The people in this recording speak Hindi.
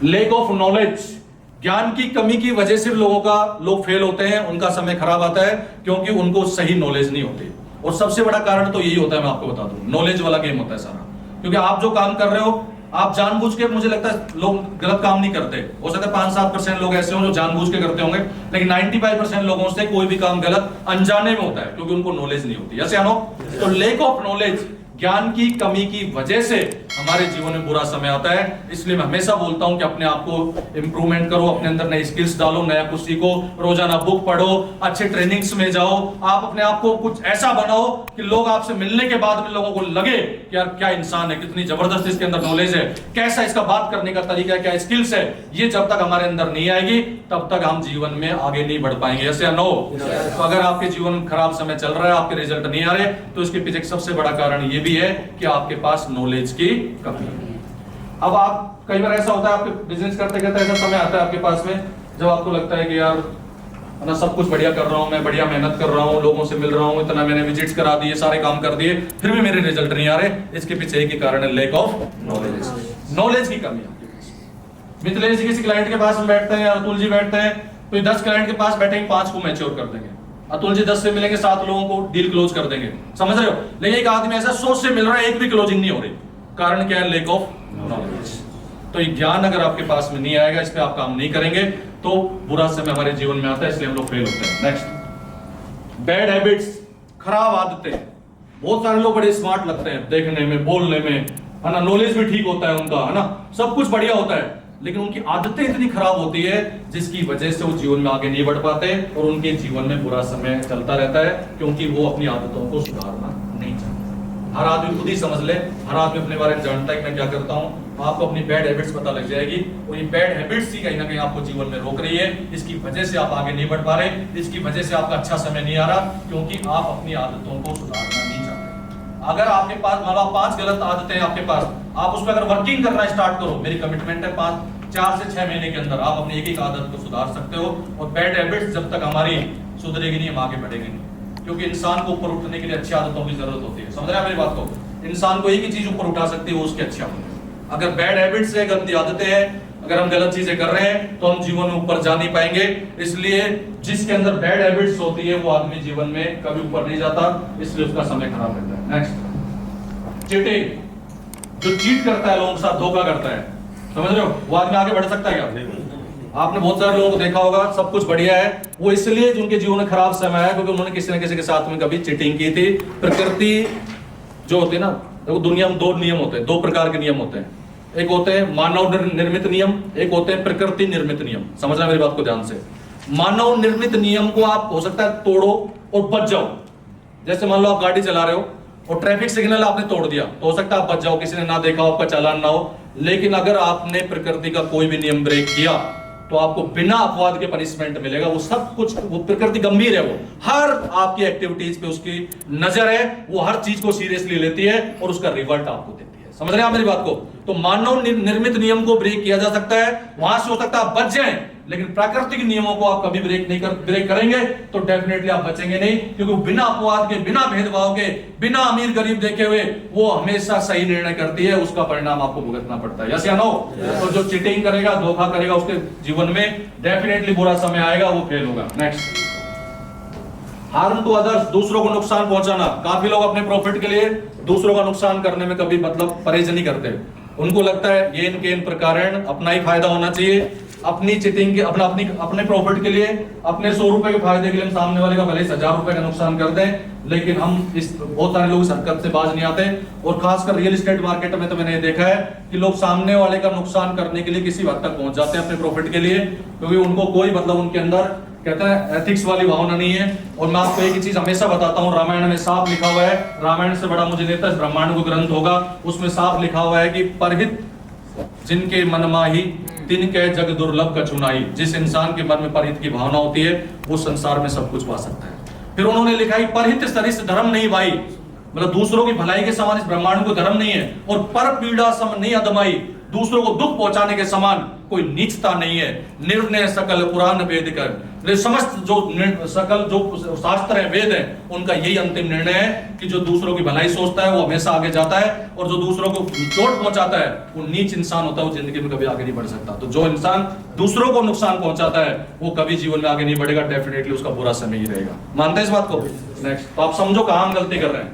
लेक ऑफ नॉलेज, ज्ञान की कमी की वजह से लोग फेल होते हैं, उनका समय खराब आता है क्योंकि उनको सही नॉलेज नहीं होती। और सबसे बड़ा कारण तो यही होता है, मैं आपको बता दूं, नॉलेज वाला गेम होता है सारा। क्योंकि आप जो काम कर रहे हो, आप जानबूझ के, मुझे लगता है लोग गलत काम नहीं करते, हो सकता है 5-7% लोग ऐसे हो जो जानबूझ के करते होंगे, लेकिन 95% लोगों से कोई भी काम गलत अनजाने में होता है क्योंकि उनको नॉलेज नहीं होती। यस या नो? तो लेक ऑफ नॉलेज, ज्ञान की कमी की वजह से हमारे जीवन में बुरा समय आता है। इसलिए मैं हमेशा बोलता हूं कि अपने आप को इंप्रूवमेंट करो, अपने अंदर नई स्किल्स डालो, नया कुछ सीखो, रोजाना बुक पढ़ो, अच्छे ट्रेनिंग्स में जाओ, आप अपने आप को कुछ ऐसा बनाओ कि लोग आपसे मिलने के बाद में लोगों को लगे कि यार क्या इंसान है, कितनी जबरदस्त इसके अंदर नॉलेज है, कैसा इसका बात करने का तरीका है, क्या स्किल्स है। ये जब तक हमारे अंदर नहीं आएगी तब तक हम जीवन में आगे नहीं बढ़ पाएंगे। यस या नो? तो अगर आपके जीवन में खराब समय चल रहा है, आपके रिजल्ट नहीं आ रहे, तो इसके पीछे सबसे बड़ा कारण ये भी है कि आपके पास नॉलेज की कमी है। अब आप, कई बार ऐसा होता है आपके बिजनेस करते करते ऐसा समय आता है आपके पास में जब आपको लगता है कि यार ना सब कुछ बढ़िया कर रहा हूं, मैं बढ़िया मेहनत कर रहा हूं, लोगों से मिल रहा हूं, इतना मैंने विजिट्स करा दिए, सारे काम कर दिए, फिर भी मेरे रिजल्ट नहीं आ रहे। इसके पीछे एक ही कारण है, लेक ऑफ नॉलेज, नॉलेज की कमी आपके पास। मिथिलेश जी किसी क्लाइंट के पास में बैठते हैं, अतुल जी बैठते हैं, तो 10 क्लाइंट के पास बैठेंगे, 5 को मैच्योर कर देंगे। अतुल जी 10 से मिलेंगे, 7 लोगों को डील क्लोज कर देंगे, समझ रहे हो? लेकिन एक आदमी ऐसा 100 से मिल रहा है, एक भी क्लोजिंग नहीं हो रही। कारण क्या है? Lake of knowledge. तो ये ज्ञान अगर आपके पास में नहीं आएगा, इस पे आप काम नहीं करेंगे, तो बुरा समय हमारे जीवन में आता है, इसलिए हम लोग फेल होते हैं। नेक्स्ट, बैड हैबिट्स, खराब आदतें। बहुत सारे लोग बड़े स्मार्ट लगते हैं देखने में, बोलने में, है ना, नॉलेज भी ठीक होता है उनका, है ना, सब कुछ बढ़िया होता है, लेकिन उनकी आदतें इतनी खराब होती है जिसकी वजह से वो जीवन में आगे नहीं बढ़ पाते और उनके जीवन में बुरा समय चलता रहता है क्योंकि वो अपनी आदतों को सुधारना नहीं चाहते। हर आदमी खुद ही समझ ले, हर आदमी अपने बारे में जानता है कि मैं क्या करता हूं। आपको अपनी बैड हैबिट्स पता लग जाएगी और ये बैड हैबिट्स ही कहीं ना कहीं आपको जीवन में रोक रही है। इसकी वजह से आप आगे नहीं बढ़ पा रहे, इसकी वजह से आपका अच्छा समय नहीं आ रहा क्योंकि आप अपनी आदतों को सुधारना नहीं चाहते। अगर आपके पास मान लो 5 गलत आदतें हैं आपके पास, आप उस पर अगर वर्किंग करना स्टार्ट करो, मेरी कमिटमेंट है 4 से 6 महीने के अंदर आप अपनी एक आदत को सुधार सकते हो। और बैड हैबिट्स जब तक हमारी सुधरेगी नहीं, हम आगे बढ़ेंगे नहीं, क्योंकि इंसान को ऊपर उठने के लिए अच्छी आदतों की जरूरत होती है। समझ रहे हैं मेरी बात को? इंसान को एक ही चीज ऊपर उठा सकती है, वो उसकी अच्छी आदत है। अगर बैड हैबिट्स है, गंदी आदतें हैं, अगर हम गलत चीजें कर रहे हैं तो हम जीवन में ऊपर जा नहीं पाएंगे। इसलिए जिसके अंदर बैड हैबिट्स होती है वो आदमी जीवन में कभी ऊपर नहीं जाता, इसलिए उसका समय खराब रहता है। नेक्स्ट, चीटिंग, जो चीट करता है, लोगों के साथ धोखा करता है, समझ रहे हो, वो आदमी आगे बढ़ सकता है क्या? आपने बहुत सारे लोगों को देखा होगा, सब कुछ बढ़िया है, वो इसलिए उनके जीवन में खराब समय है क्योंकि उन्होंने किसी न किसी के साथ में कभी चीटिंग की थी। प्रकृति जो होती है ना, देखो दुनिया में 2 नियम होते हैं, 2 प्रकार के नियम होते हैं। एक होते हैं मानव निर्मित नियम, एक होते हैं प्रकृति निर्मित नियम। समझना मेरी बात को ध्यान से। मानव निर्मित नियम को आप हो सकता है तोड़ो और बच जाओ। जैसे मान लो आप गाड़ी चला रहे हो और ट्रैफिक सिग्नल आपने तोड़ दिया, तो हो सकता है आप बच जाओ, किसी ने ना देखा हो, आपका चालान ना हो। लेकिन अगर आपने प्रकृति का कोई भी नियम ब्रेक किया तो आपको बिना अपवाद के पनिशमेंट मिलेगा। वो सब कुछ, वो प्रकृति गंभीर है, वो हर आपकी एक्टिविटीज पे उसकी नजर है, वो हर चीज को सीरियसली लेती है और उसका रिवर्ट आपको देती है। समझ रहे हैं आप मेरी बात को? तो मानव निर्मित नियम को ब्रेक किया जा सकता है, वहां से हो सकता है आप बच जाएं, लेकिन प्राकृतिक नियमों को आप कभी ब्रेक करेंगे तो डेफिनेटली आप बचेंगे नहीं, क्योंकि बिना अपवाद के, बिना भेदभाव के, बिना अमीर गरीब देखे हुए वो हमेशा सही निर्णय करती है, उसका परिणाम आपको भुगतना पड़ता है। यस या नो? तो जो चीटिंग करेगा, धोखा करेगा, उसके जीवन में डेफिनेटली बुरा समय आएगा, वो फेल होगा। नेक्स्ट, हार्म टू अदर्स, दूसरों को नुकसान पहुंचाना। काफी लोग अपने प्रॉफिट के लिए दूसरों का नुकसान करने में कभी मतलब परहेज नहीं करते। उनको लगता है ये इनके इन प्रकार अपना ही फायदा होना चाहिए, अपनी चीटिंग के, अपने प्रॉफिट के लिए, अपने 100 रुपए के फायदे के लिए हम सामने वाले का भले 1000 रुपए का नुकसान कर दें, लेकिन हम बहुत सारे लोग इस हरकत से बाज नहीं आते। और खासकर रियल एस्टेट मार्केट में तो मैंने देखा है कि लोग सामने वाले का नुकसान करने के लिए किसी हद तक पहुंच जाते हैं अपने प्रॉफिट के लिए, क्योंकि उनको कोई मतलब उनके अंदर कहते हैं एथिक्स वाली भावना नहीं है। और मैं आपको एक ही चीज हमेशा बताता हूँ, रामायण में साफ लिखा हुआ है, रामायण से बड़ा मुझे नहीं लगता ब्रह्मांड को ग्रंथ होगा, उसमें साफ लिखा हुआ है कि परहित जिनके मन माही तिनके जग दुर्लभ कछुनाई। जिस इंसान के मन में परहित की भावना होती है वो संसार में सब कुछ पा सकता है। फिर उन्होंने लिखा है परहित सरिस धर्म नहीं भाई, मतलब दूसरों की भलाई के समान इस ब्रह्मांड को धर्म नहीं है। और पर पीड़ा सम नहीं अदमाई, दूसरों को दुख पहुंचाने के समान कोई नीचता नहीं है। निर्णय सकल पुराण वेद कर, समस्त जो सकल जो शास्त्र है, वेद है, उनका यही अंतिम निर्णय है कि जो दूसरों की भलाई सोचता है वो हमेशा आगे जाता है, और जो दूसरों को चोट पहुंचाता है वो नीच इंसान होता है, वो जिंदगी में कभी आगे नहीं बढ़ सकता। तो जो इंसान दूसरों को नुकसान पहुंचाता है वो कभी जीवन में आगे नहीं बढ़ेगा, डेफिनेटली उसका बुरा समय ही रहेगा। मानते हैं इस बात को? नेक्स्ट, तो आप समझो कहां हम गलती कर रहे हैं।